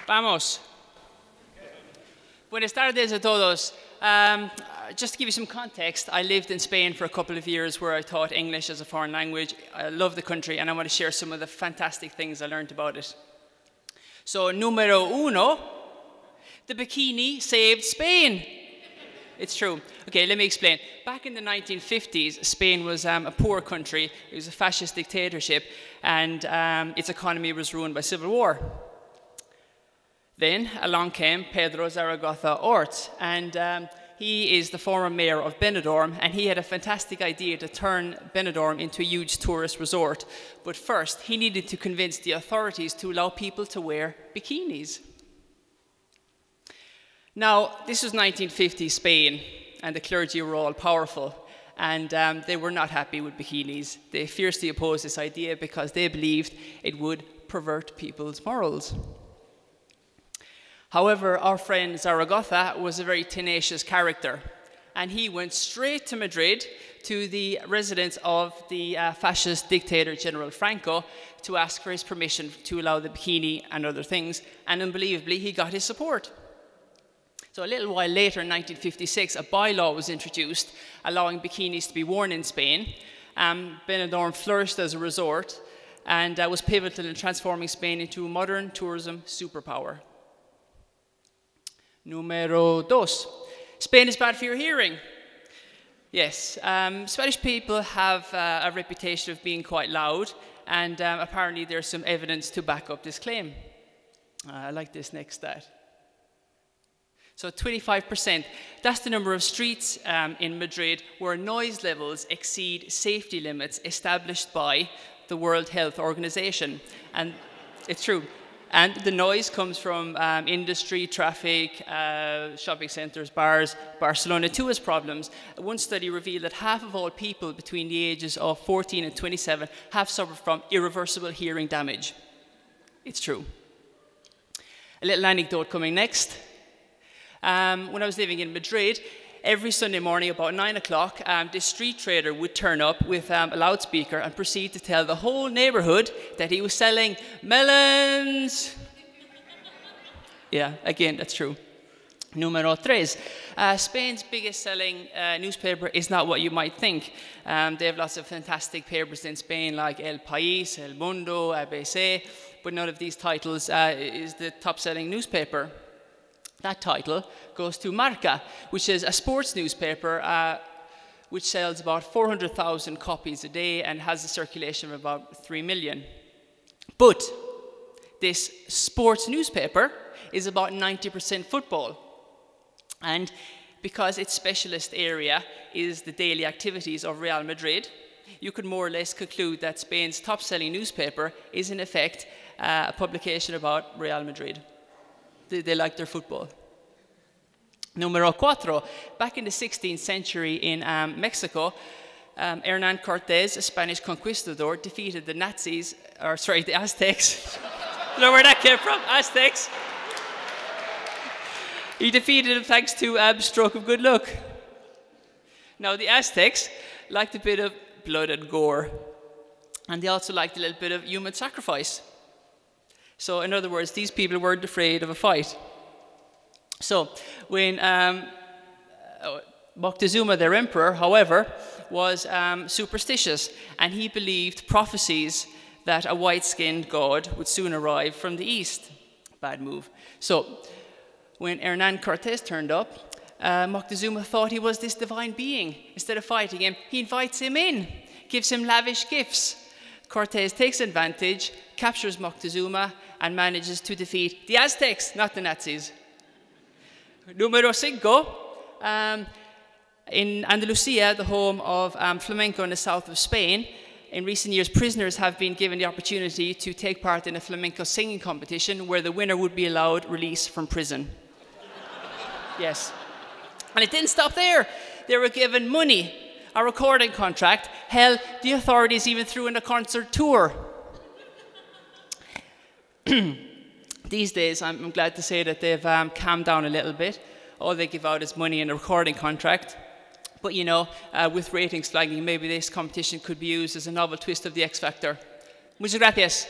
Vamos. Buenas tardes a todos. Just to give you some context, I lived in Spain for a couple of years where I taught English as a foreign language. I love the country and I want to share some of the fantastic things I learned about it. So, numero uno, the bikini saved Spain. It's true. Okay, let me explain. Back in the 1950s, Spain was a poor country. It was a fascist dictatorship and its economy was ruined by civil war. Then along came Pedro Zaragoza Orts, and he is the former mayor of Benidorm, and he had a fantastic idea to turn Benidorm into a huge tourist resort. But first, he needed to convince the authorities to allow people to wear bikinis. Now, this was 1950 Spain, and the clergy were all powerful, and they were not happy with bikinis. They fiercely opposed this idea because they believed it would pervert people's morals. However, our friend Zaragoza was a very tenacious character, and he went straight to Madrid to the residence of the fascist dictator General Franco to ask for his permission to allow the bikini and other things, and unbelievably, he got his support. So a little while later, in 1956, a bylaw was introduced allowing bikinis to be worn in Spain. Benidorm flourished as a resort and was pivotal in transforming Spain into a modern tourism superpower. Numero dos. Spain is bad for your hearing. Yes, Spanish people have a reputation of being quite loud, and apparently there's some evidence to back up this claim. I like this next stat. So 25%, that's the number of streets in Madrid where noise levels exceed safety limits established by the World Health Organization. And it's true. And the noise comes from industry, traffic, shopping centres, bars. Barcelona too has problems. One study revealed that half of all people between the ages of 14 and 27 have suffered from irreversible hearing damage. It's true. A little anecdote coming next. When I was living in Madrid, every Sunday morning about 9 o'clock, this street trader would turn up with a loudspeaker and proceed to tell the whole neighborhood that he was selling melons. Yeah, again, that's true. Numero tres. Spain's biggest selling newspaper is not what you might think. They have lots of fantastic papers in Spain like El País, El Mundo, ABC, but none of these titles is the top selling newspaper. That title goes to Marca, which is a sports newspaper which sells about 400,000 copies a day and has a circulation of about 3 million. But this sports newspaper is about 90% football. And because its specialist area is the daily activities of Real Madrid, you could more or less conclude that Spain's top-selling newspaper is in effect a publication about Real Madrid. They like their football. Numero cuatro. Back in the 16th century in Mexico, Hernán Cortés, a Spanish conquistador, defeated the Nazis, or sorry, the Aztecs. You know where that came from? Aztecs. He defeated them thanks to a stroke of good luck. Now, the Aztecs liked a bit of blood and gore, and they also liked a little bit of human sacrifice. So, in other words, these people weren't afraid of a fight. So, when Moctezuma, their emperor, however, was superstitious, and he believed prophecies that a white-skinned god would soon arrive from the east. Bad move. So, when Hernán Cortés turned up, Moctezuma thought he was this divine being. Instead of fighting him, he invites him in, gives him lavish gifts. Cortés takes advantage, captures Moctezuma, and manages to defeat the Aztecs, not the Nazis. Numero cinco. In Andalusia, the home of flamenco in the south of Spain, in recent years, prisoners have been given the opportunity to take part in a flamenco singing competition where the winner would be allowed release from prison. Yes. And it didn't stop there. They were given money, a recording contract. Hell, the authorities even threw in a concert tour. These days, I'm glad to say that they've calmed down a little bit. All they give out is money and a recording contract. But you know, with ratings flagging, maybe this competition could be used as a novel twist of the X Factor. Muchas gracias.